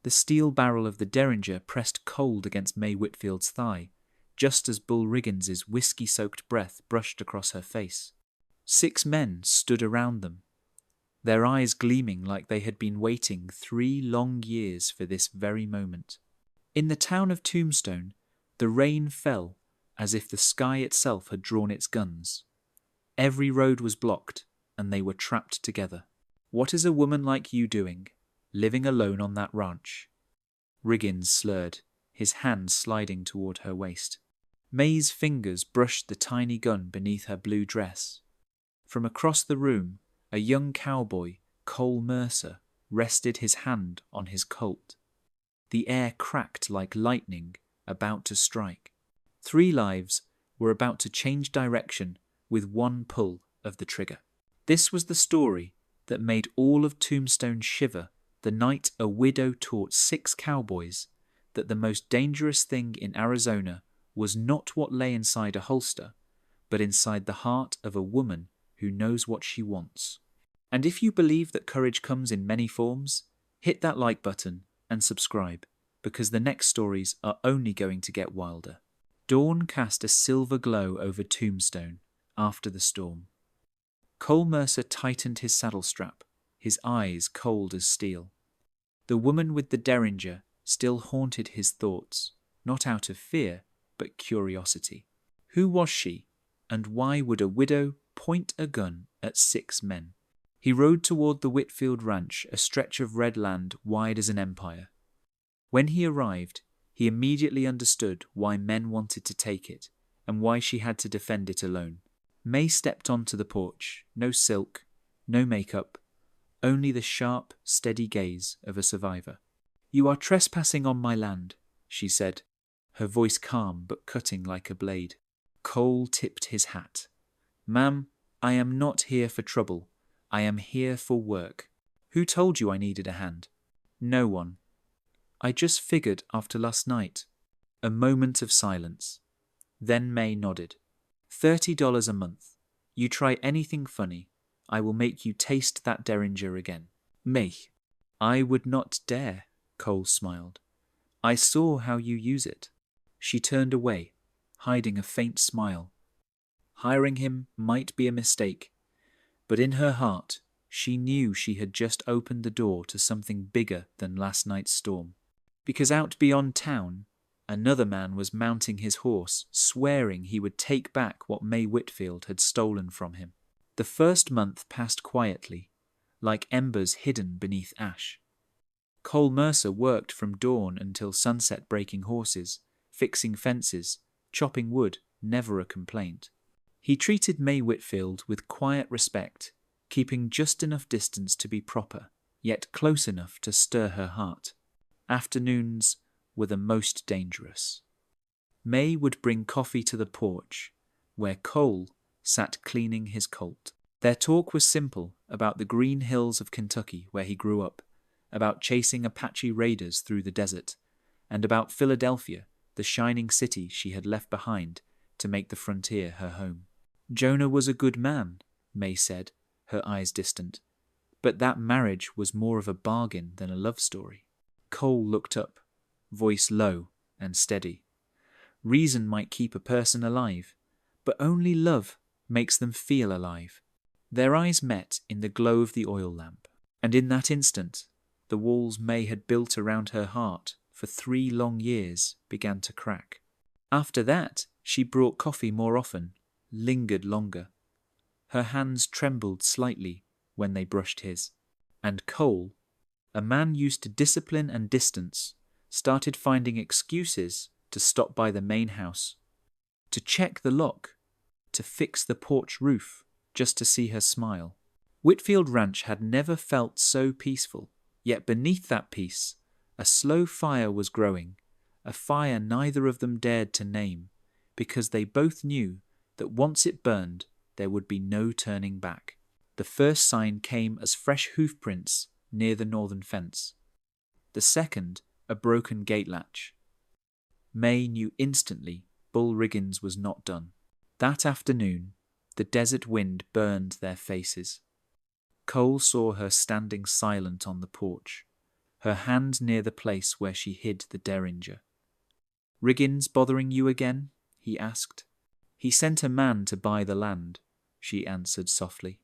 The steel barrel of the Derringer pressed cold against May Whitfield's thigh, just as Bull Riggins's whiskey-soaked breath brushed across her face. 6 men stood around them, their eyes gleaming like they had been waiting 3 long years for this very moment. In the town of Tombstone, the rain fell as if the sky itself had drawn its guns. Every road was blocked, and they were trapped together. "What is a woman like you doing, living alone on that ranch?" Riggins slurred, his hand sliding toward her waist. May's fingers brushed the tiny gun beneath her blue dress. From across the room, a young cowboy, Cole Mercer, rested his hand on his Colt. The air cracked like lightning about to strike. 3 lives were about to change direction with one pull of the trigger. This was the story that made all of Tombstone shiver the night a widow taught 6 cowboys that the most dangerous thing in Arizona was not what lay inside a holster, but inside the heart of a woman who knows what she wants. And if you believe that courage comes in many forms, hit that like button and subscribe, because the next stories are only going to get wilder. Dawn cast a silver glow over Tombstone after the storm. Cole Mercer tightened his saddle strap, his eyes cold as steel. The woman with the Derringer still haunted his thoughts, not out of fear, but curiosity. Who was she, and why would a widow point a gun at 6 men? He rode toward the Whitfield Ranch, a stretch of red land wide as an empire. When he arrived, he immediately understood why men wanted to take it, and why she had to defend it alone. May stepped onto the porch, no silk, no makeup, only the sharp, steady gaze of a survivor. "You are trespassing on my land," she said, her voice calm but cutting like a blade. Cole tipped his hat. "Ma'am, I am not here for trouble. I am here for work. Who told you I needed a hand?" "No one. I just figured after last night." A moment of silence. Then May nodded. $30 a month. You try anything funny, I will make you taste that Derringer again." "May." "I would not dare," Cole smiled. "I saw how you use it." She turned away, hiding a faint smile. Hiring him might be a mistake, but in her heart, she knew she had just opened the door to something bigger than last night's storm. Because out beyond town, another man was mounting his horse, swearing he would take back what May Whitfield had stolen from him. The first month passed quietly, like embers hidden beneath ash. Cole Mercer worked from dawn until sunset breaking horses, fixing fences, chopping wood, never a complaint. He treated May Whitfield with quiet respect, keeping just enough distance to be proper, yet close enough to stir her heart. Afternoons were the most dangerous. May would bring coffee to the porch, where Cole sat cleaning his Colt. Their talk was simple, about the green hills of Kentucky where he grew up, about chasing Apache raiders through the desert, and about Philadelphia, the shining city she had left behind to make the frontier her home. "Jonah was a good man," May said, her eyes distant, "but that marriage was more of a bargain than a love story." Cole looked up, voice low and steady. "Reason might keep a person alive, but only love makes them feel alive." Their eyes met in the glow of the oil lamp, and in that instant, the walls May had built around her heart for 3 long years began to crack. After that, she brought coffee more often, lingered longer. Her hands trembled slightly when they brushed his. And Cole, a man used to discipline and distance, started finding excuses to stop by the main house, to check the lock, to fix the porch roof, just to see her smile. Whitfield Ranch had never felt so peaceful, yet beneath that peace, a slow fire was growing, a fire neither of them dared to name, because they both knew that once it burned, there would be no turning back. The first sign came as fresh hoofprints near the northern fence. The second, a broken gate latch. May knew instantly Bull Riggins was not done. That afternoon, the desert wind burned their faces. Cole saw her standing silent on the porch, her hand near the place where she hid the derringer. "Riggins bothering you again?" he asked. "He sent a man to buy the land," she answered softly.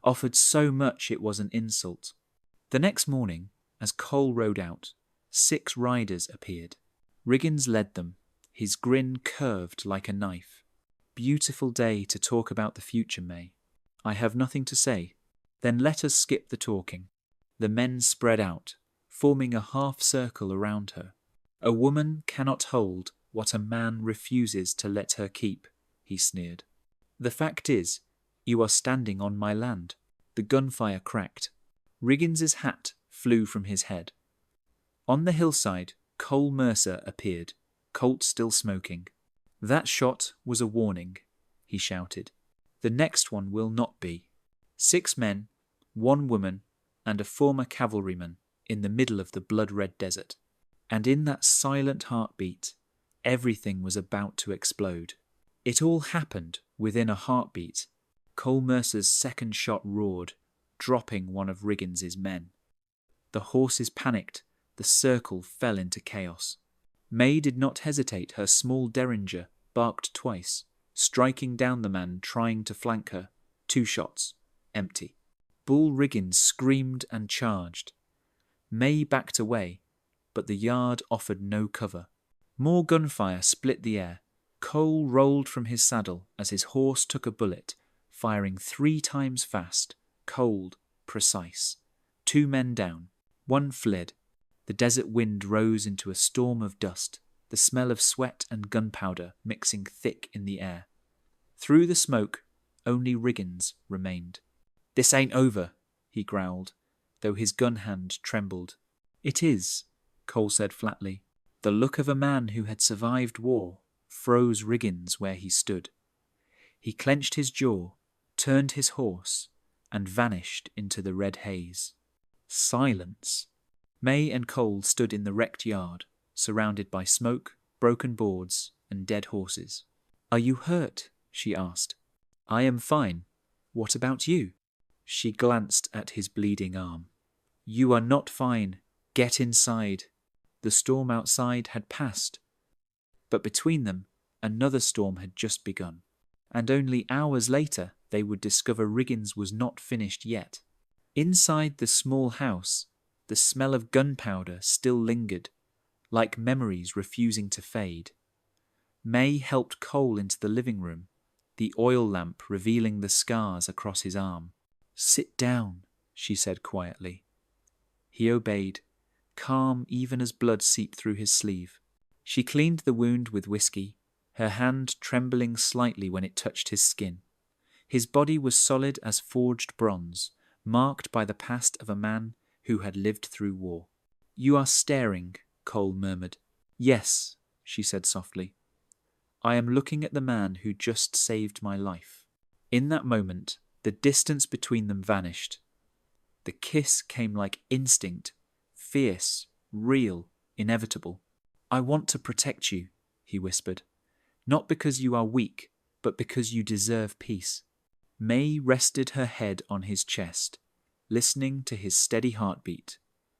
"Offered so much it was an insult." The next morning, as Cole rode out, 6 riders appeared. Riggins led them, his grin curved like a knife. "Beautiful day to talk about the future, May. I have nothing to say." "Then let us skip the talking." The men spread out, forming a half-circle around her. "A woman cannot hold what a man refuses to let her keep," he sneered. "The fact is, you are standing on my land." The gunfire cracked. Riggins's hat flew from his head. On the hillside, Cole Mercer appeared, Colt still smoking. "That shot was a warning," he shouted. "The next one will not be." 6 men, 1 woman, and a former cavalryman in the middle of the blood-red desert. And in that silent heartbeat, everything was about to explode. It all happened within a heartbeat. Cole Mercer's second shot roared, dropping one of Riggins's men. The horses panicked. The circle fell into chaos. May did not hesitate. Her small derringer barked twice, striking down the man trying to flank her. 2 shots. Empty. Bull Riggins screamed and charged. May backed away, but the yard offered no cover. More gunfire split the air. Cole rolled from his saddle as his horse took a bullet, firing 3 times fast, cold, precise. 2 men down. 1 fled. The desert wind rose into a storm of dust, the smell of sweat and gunpowder mixing thick in the air. Through the smoke, only Riggins remained. "This ain't over," he growled, though his gun hand trembled. "It is," Cole said flatly. The look of a man who had survived war froze Riggins where he stood. He clenched his jaw, turned his horse, and vanished into the red haze. Silence. May and Cole stood in the wrecked yard, surrounded by smoke, broken boards, and dead horses. "Are you hurt?" she asked. "I am fine. What about you?" She glanced at his bleeding arm. "You are not fine. Get inside." The storm outside had passed, but between them, another storm had just begun, and only hours later they would discover Riggins was not finished yet. Inside the small house, the smell of gunpowder still lingered, like memories refusing to fade. May helped Cole into the living room, the oil lamp revealing the scars across his arm. "Sit down," she said quietly. He obeyed, calm even as blood seeped through his sleeve. She cleaned the wound with whiskey, her hand trembling slightly when it touched his skin. His body was solid as forged bronze, marked by the past of a man who had lived through war. "You are staring," Cole murmured. "Yes," she said softly. "I am looking at the man who just saved my life." In that moment, the distance between them vanished. The kiss came like instinct, fierce, real, inevitable. "I want to protect you," he whispered. "Not because you are weak, but because you deserve peace." May rested her head on his chest, listening to his steady heartbeat,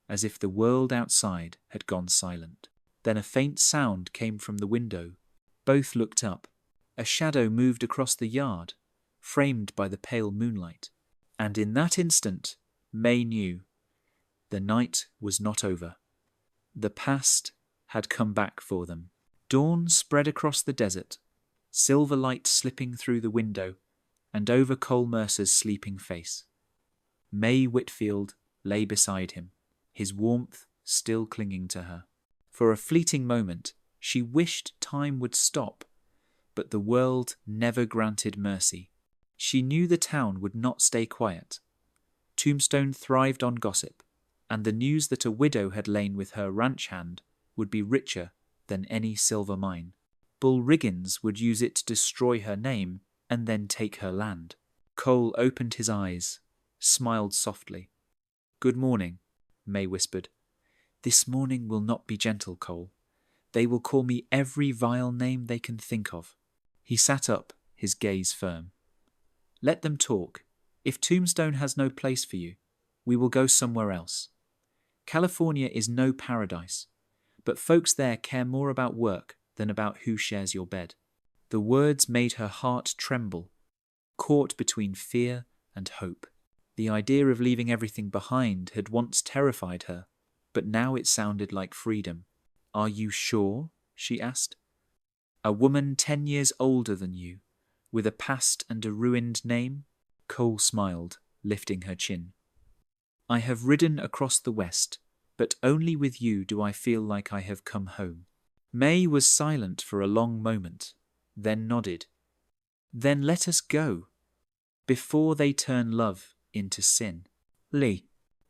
as if the world outside had gone silent. Then a faint sound came from the window. Both looked up. A shadow moved across the yard, framed by the pale moonlight. And in that instant, May knew the night was not over. The past had come back for them. Dawn spread across the desert, silver light slipping through the window and over Cole Mercer's sleeping face. May Whitfield lay beside him, his warmth still clinging to her. For a fleeting moment, she wished time would stop, but the world never granted mercy. She knew the town would not stay quiet. Tombstone thrived on gossip, and the news that a widow had lain with her ranch hand would be richer than any silver mine. Bull Riggins would use it to destroy her name and then take her land. Cole opened his eyes, smiled softly. "Good morning," May whispered. "This morning will not be gentle, Cole. They will call me every vile name they can think of." He sat up, his gaze firm. "Let them talk. If Tombstone has no place for you, we will go somewhere else." California is no paradise, but folks there care more about work than about who shares your bed. The words made her heart tremble, caught between fear and hope. The idea of leaving everything behind had once terrified her, but now it sounded like freedom. "Are you sure?" she asked. "A woman 10 years older than you, with a past and a ruined name?" Cole smiled, lifting her chin. "I have ridden across the West, but only with you do I feel like I have come home." May was silent for a long moment, then nodded. "Then let us go, before they turn love into sin." Lee.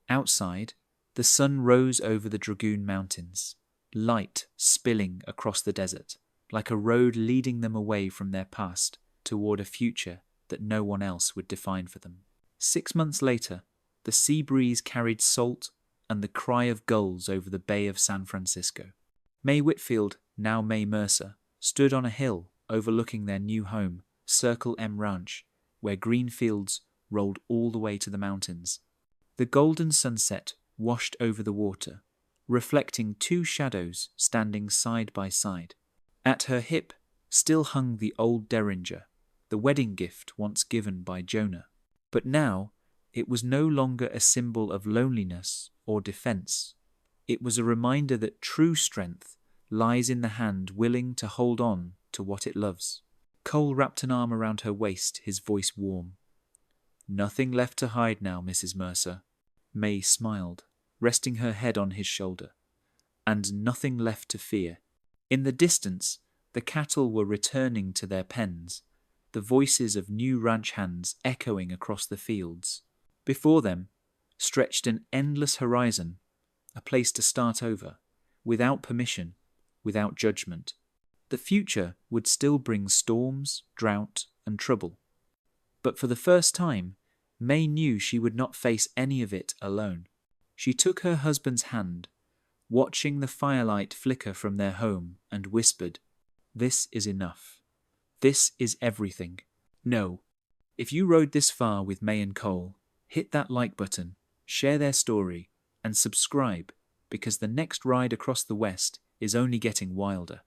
Outside, the sun rose over the Dragoon Mountains, light spilling across the desert, like a road leading them away from their past toward a future that no one else would define for them. 6 months later, the sea breeze carried salt and the cry of gulls over the Bay of San Francisco. May Whitfield, now May Mercer, stood on a hill overlooking their new home, Circle M Ranch, where green fields rolled all the way to the mountains. The golden sunset washed over the water, reflecting 2 shadows standing side by side. At her hip still hung the old derringer, the wedding gift once given by Jonah. But now it was no longer a symbol of loneliness or defense. It was a reminder that true strength lies in the hand willing to hold on to what it loves. Cole wrapped an arm around her waist, his voice warm. "Nothing left to hide now, Mrs. Mercer." May smiled, resting her head on his shoulder. "And nothing left to fear." In the distance, the cattle were returning to their pens, the voices of new ranch hands echoing across the fields. Before them stretched an endless horizon, a place to start over, without permission, without judgment. The future would still bring storms, drought, and trouble. But for the first time, May knew she would not face any of it alone. She took her husband's hand, watching the firelight flicker from their home, and whispered, "This is enough. This is everything. No, if you rode this far with May and Cole, hit that like button, share their story, and subscribe, because the next ride across the West is only getting wilder."